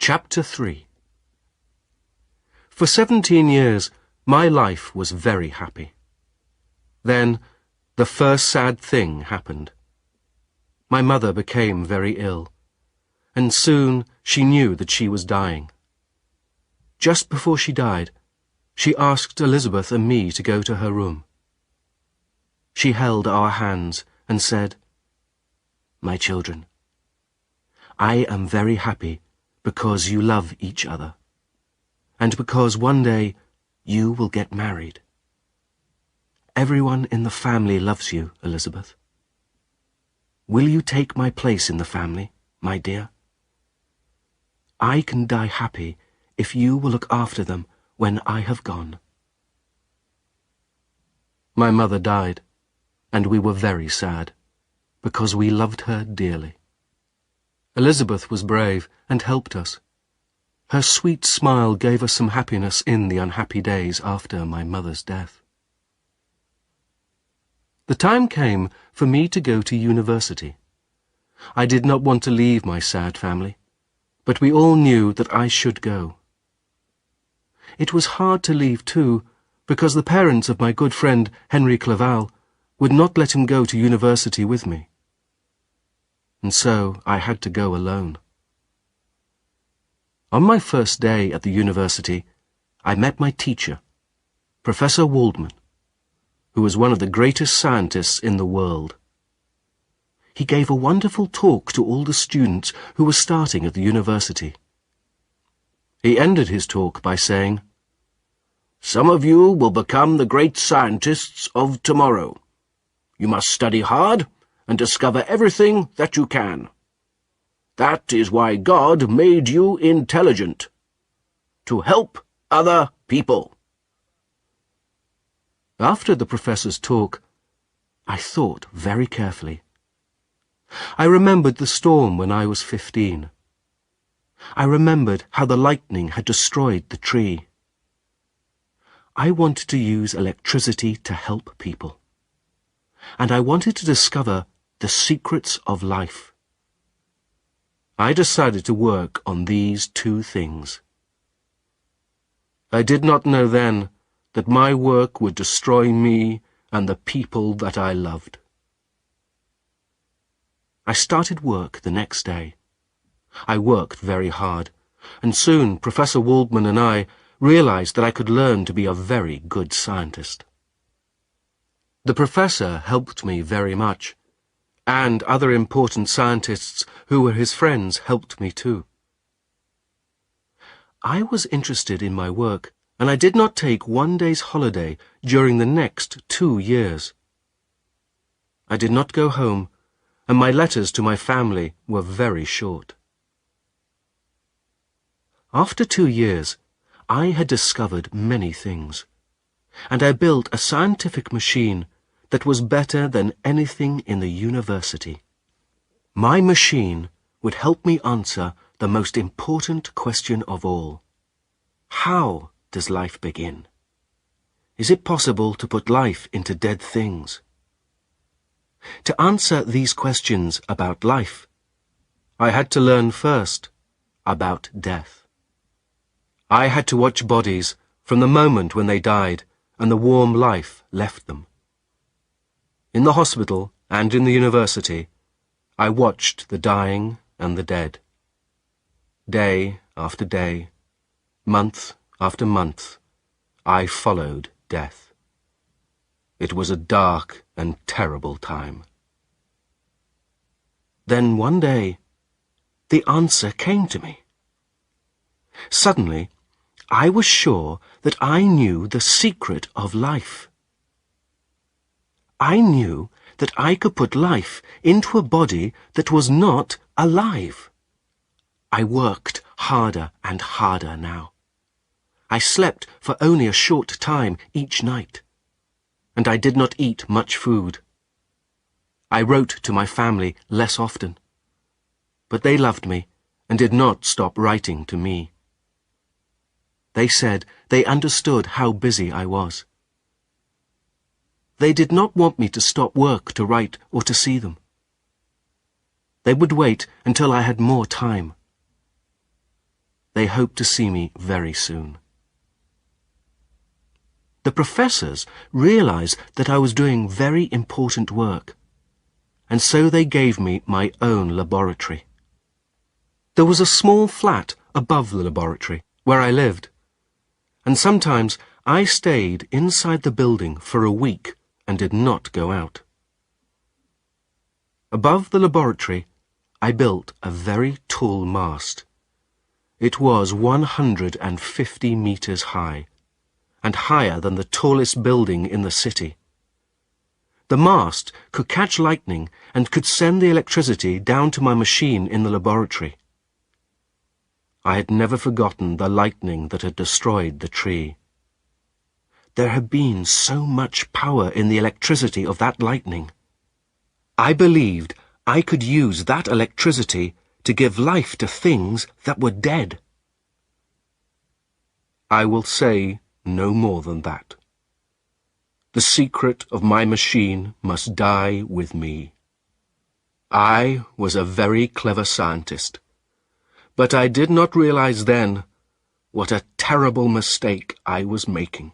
Chapter 3. For 17 years, my life was very happy. Then, the first sad thing happened. My mother became very ill, and soon she knew that she was dying. Just before she died, she asked Elizabeth and me to go to her room. She held our hands and said, "My children, I am very happy because you love each other, and because one day you will get married. Everyone in the family loves you, Elizabeth. Will you take my place in the family, my dear? I can die happy if you will look after them when I have gone." My mother died, and we were very sad, because we loved her dearly. Elizabeth was brave and helped us. Her sweet smile gave us some happiness in the unhappy days after my mother's death. The time came for me to go to university. I did not want to leave my sad family, but we all knew that I should go. It was hard to leave too, because the parents of my good friend Henry Clerval would not let him go to university with me. And so I had to go alone. On my first day at the university, I met my teacher, Professor Waldman, who was one of the greatest scientists in the world. He gave a wonderful talk to all the students who were starting at the university. He ended his talk by saying, "Some of you will become the great scientists of tomorrow. You must study hard and discover everything that you can. That is why God made you intelligent, to help other people." After the professor's talk, I thought very carefully. I remembered the storm when I was 15. I remembered how the lightning had destroyed the tree. I wanted to use electricity to help people, and I wanted to discover the secrets of life. I decided to work on these two things. I did not know then that my work would destroy me and the people that I loved. I started work the next day. I worked very hard, and soon Professor Waldman and I realized that I could learn to be a very good scientist. The professor helped me very much, and other important scientists who were his friends helped me too. I was interested in my work, and I did not take one day's holiday during the next 2 years. I did not go home, and my letters to my family were very short. After 2 years, I had discovered many things, and I built a scientific machine that was better than anything in the university. My machine would help me answer the most important question of all. How does life begin? Is it possible to put life into dead things? To answer these questions about life, I had to learn first about death. I had to watch bodies from the moment when they died and the warm life left them. In the hospital and in the university, I watched the dying and the dead. Day after day, month after month, I followed death. It was a dark and terrible time. Then one day, the answer came to me. Suddenly, I was sure that I knew the secret of life. I knew that I could put life into a body that was not alive. I worked harder and harder now. I slept for only a short time each night, and I did not eat much food. I wrote to my family less often, but they loved me and did not stop writing to me. They said they understood how busy I was. They did not want me to stop work to write or to see them. They would wait until I had more time. they hoped to see me very soon. The professors realized that I was doing very important work, and so they gave me my own laboratory. There was a small flat above the laboratory where I lived, and sometimes I stayed inside the building for a week and did not go out. Above the laboratory, I built a very tall mast. It was 150 meters high, and higher than the tallest building in the city. The mast could catch lightning and could send the electricity down to my machine in the laboratory. I had never forgotten the lightning that had destroyed the tree. There had been so much power in the electricity of that lightning. I believed I could use that electricity to give life to things that were dead. I will say no more than that. The secret of my machine must die with me. I was a very clever scientist, but I did not realize then what a terrible mistake I was making.